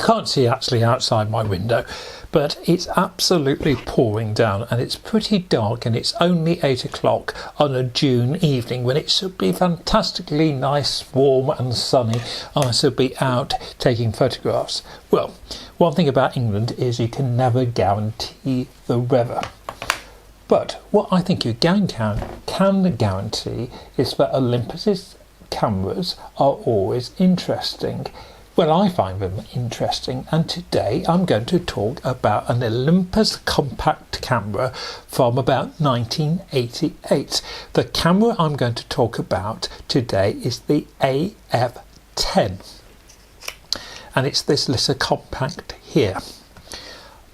You can't see actually outside my window, but it's absolutely pouring down and it's pretty dark, and it's only 8 o'clock on a June evening when it should be fantastically nice, warm and sunny, and I should be out taking photographs. Well, one thing about England is you can never guarantee the weather. But what I think you can guarantee is that Olympus's cameras are always interesting. Well, I find them interesting, and today I'm going to talk about an Olympus compact camera from about 1988. The camera I'm going to talk about today is the AF-10, and it's this little compact here.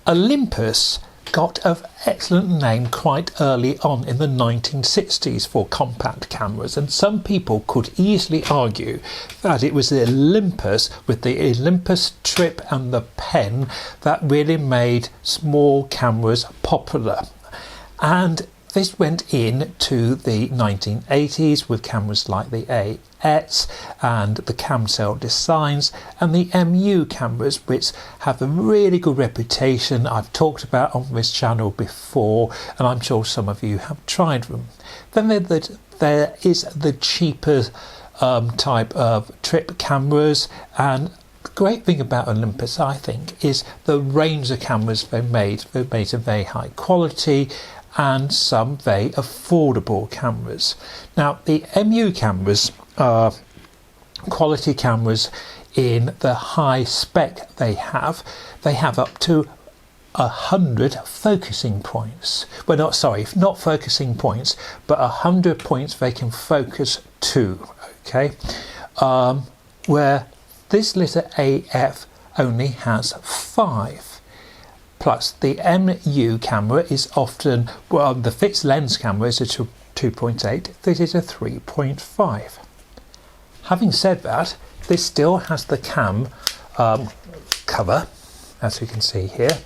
Olympus got an excellent name quite early on in the 1960s for compact cameras, and some people could easily argue that it was the Olympus with the Olympus Trip and the pen that really made small cameras popular. And this went into the 1980s with cameras like the AS and the camcell designs and the MU cameras, which have a really good reputation. I've talked about on this channel before, and I'm sure some of you have tried them. Then there is the cheaper type of trip cameras, and the great thing about Olympus, I think, is the range of cameras they made. They made a very high quality and some very affordable cameras. Now, the MU cameras are quality cameras in the high spec they have. They have up to 100 focusing points. Well, not focusing points, but 100 points they can focus to, okay? Where this little AF only has 5. Plus, the MU camera is often, well, the fixed lens camera is a 2.8, this is a 3.5. Having said that, this still has the cam cover, as you can see here.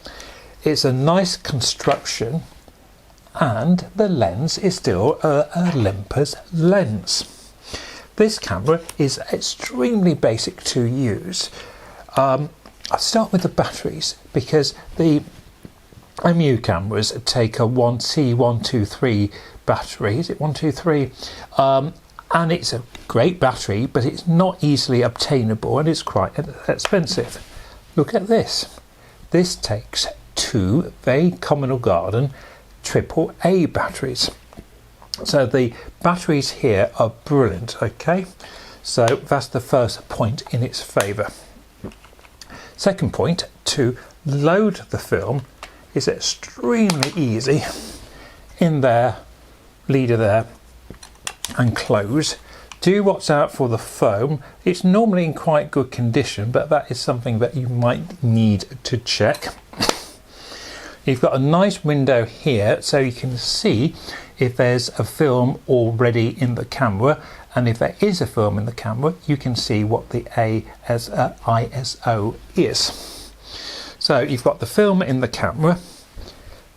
It's a nice construction, and the lens is still an Olympus lens. This camera is extremely basic to use. I'll start with the batteries, because the MU cameras take a C123 battery. Is it 123? And it's a great battery, but it's not easily obtainable and it's quite expensive. Look at this. This takes 2 very common or garden AAA batteries. So the batteries here are brilliant, okay? So that's the first point in its favour. Second point, to load the film is extremely easy. In there, leader there, and close. Do watch out for the foam. It's normally in quite good condition, but that is something that you might need to check. You've got a nice window here, so you can see if there's a film already in the camera, and if there is a film in the camera, you can see what the ISO is. So you've got the film in the camera.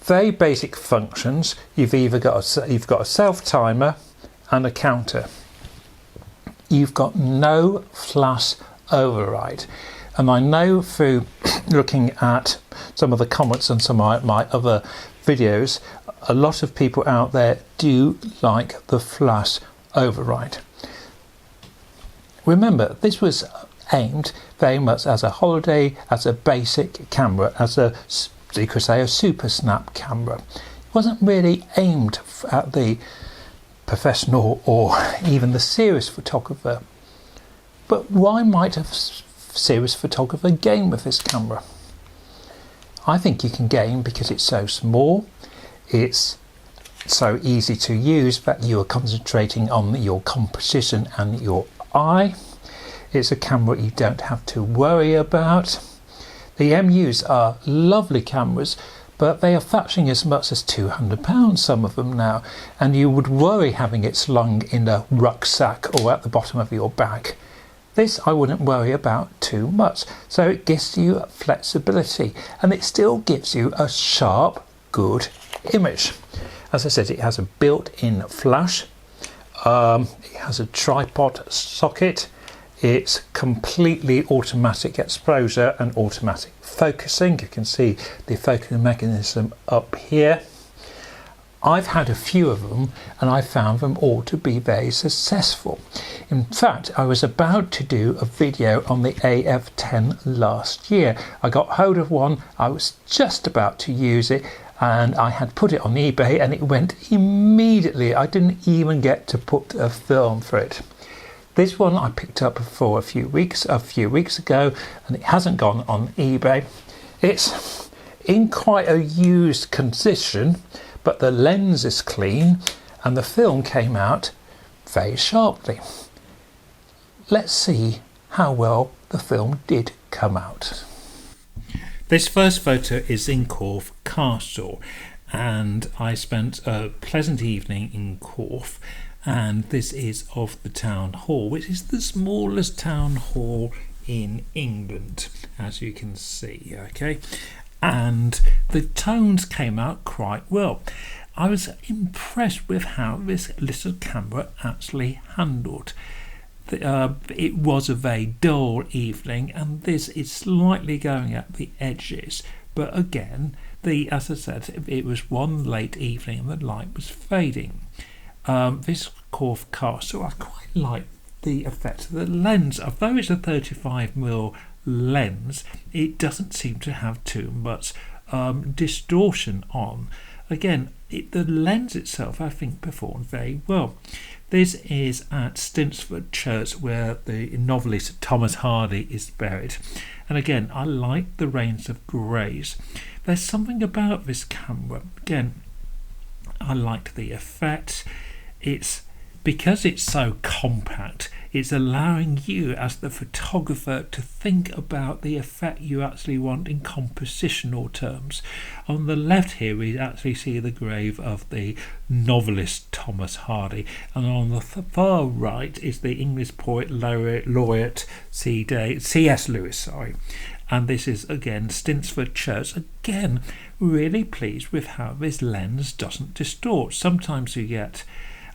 Very basic functions. You've got a self timer and a counter. You've got no flash override. And I know through looking at some of the comments on some of my other videos, a lot of people out there do like the flash override. Remember, this was aimed very much as a holiday, as a basic camera, as a, you could say, a super snap camera. It wasn't really aimed at the professional or even the serious photographer. But why might a serious photographer game with this camera? I think you can game because it's so small, it's so easy to use that you are concentrating on your composition and your eye. It's a camera you don't have to worry about. The MUs are lovely cameras, but they are fetching as much as £200, some of them now, and you would worry having it slung in a rucksack or at the bottom of your bag. This I wouldn't worry about too much, so it gives you flexibility and it still gives you a sharp, good image. As I said, it has a built-in flash, it has a tripod socket, It's completely automatic exposure and automatic focusing. You can see the focusing mechanism up here. I've had a few of them and I found them all to be very successful. In fact, I was about to do a video on the AF-10 last year. I got hold of one, I was just about to use it, and I had put it on eBay and it went immediately. I didn't even get to put a film for it. This one I picked up for a few weeks ago, and it hasn't gone on eBay. It's in quite a used condition, but the lens is clean and the film came out very sharply. Let's see how well the film did come out. This first photo is in Corfe Castle, and I spent a pleasant evening in Corfe, and this is of the town hall, which is the smallest town hall in England, as you can see. Okay, and the tones came out quite well. I was impressed with how this little camera actually handled. It was a very dull evening, and this is slightly going at the edges, but again, as I said, it was one late evening and the light was fading. This Corfe Castle, I quite like the effect of the lens. Although it's a 35mm lens, it doesn't seem to have too much distortion on. Again, the lens itself, I think, performed very well. This is at Stinsford Church, where the novelist Thomas Hardy is buried. And again, I like the range of greys. There's something about this camera. Again, I liked the effect. Because it's so compact, it's allowing you as the photographer to think about the effect you actually want in compositional terms. On the left here we actually see the grave of the novelist Thomas Hardy, and on the far right is the English poet laureate C.S. Lewis. And this is again Stinsford Church. Again, really pleased with how this lens doesn't distort. Sometimes you get,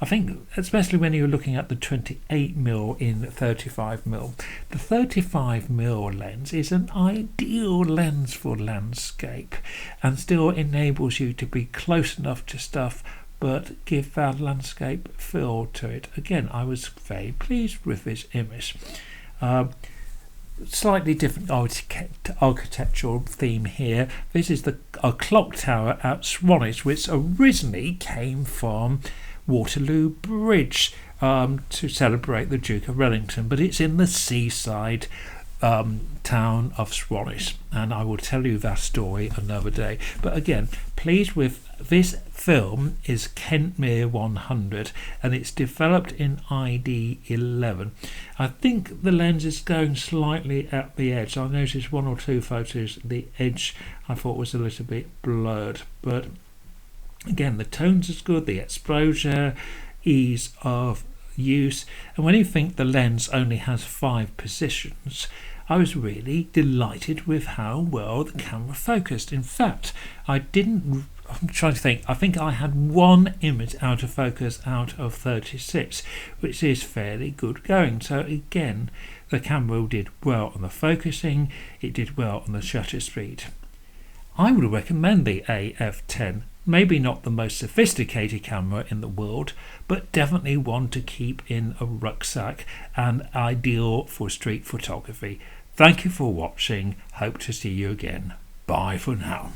I think, especially when you're looking at the 28mm in 35mm, the 35mm lens is an ideal lens for landscape and still enables you to be close enough to stuff but give that landscape feel to it. Again, I was very pleased with this image. Slightly different architectural theme here. This is a clock tower at Swanage, which originally came from Waterloo Bridge to celebrate the Duke of Wellington, but it's in the seaside town of Swanage, and I will tell you that story another day. But again, pleased with this film is Kentmere 100, and it's developed in ID 11. I think the lens is going slightly at the edge. I noticed one or two photos the edge I thought was a little bit blurred, but again, the tones is good, the exposure, ease of use, and when you think the lens only has 5 positions, I was really delighted with how well the camera focused. In fact, I'm trying to think, I think I had one image out of focus out of 36, which is fairly good going. So again, the camera did well on the focusing, it did well on the shutter speed. I would recommend the AF-10. Maybe not the most sophisticated camera in the world, but definitely one to keep in a rucksack and ideal for street photography. Thank you for watching. Hope to see you again. Bye for now.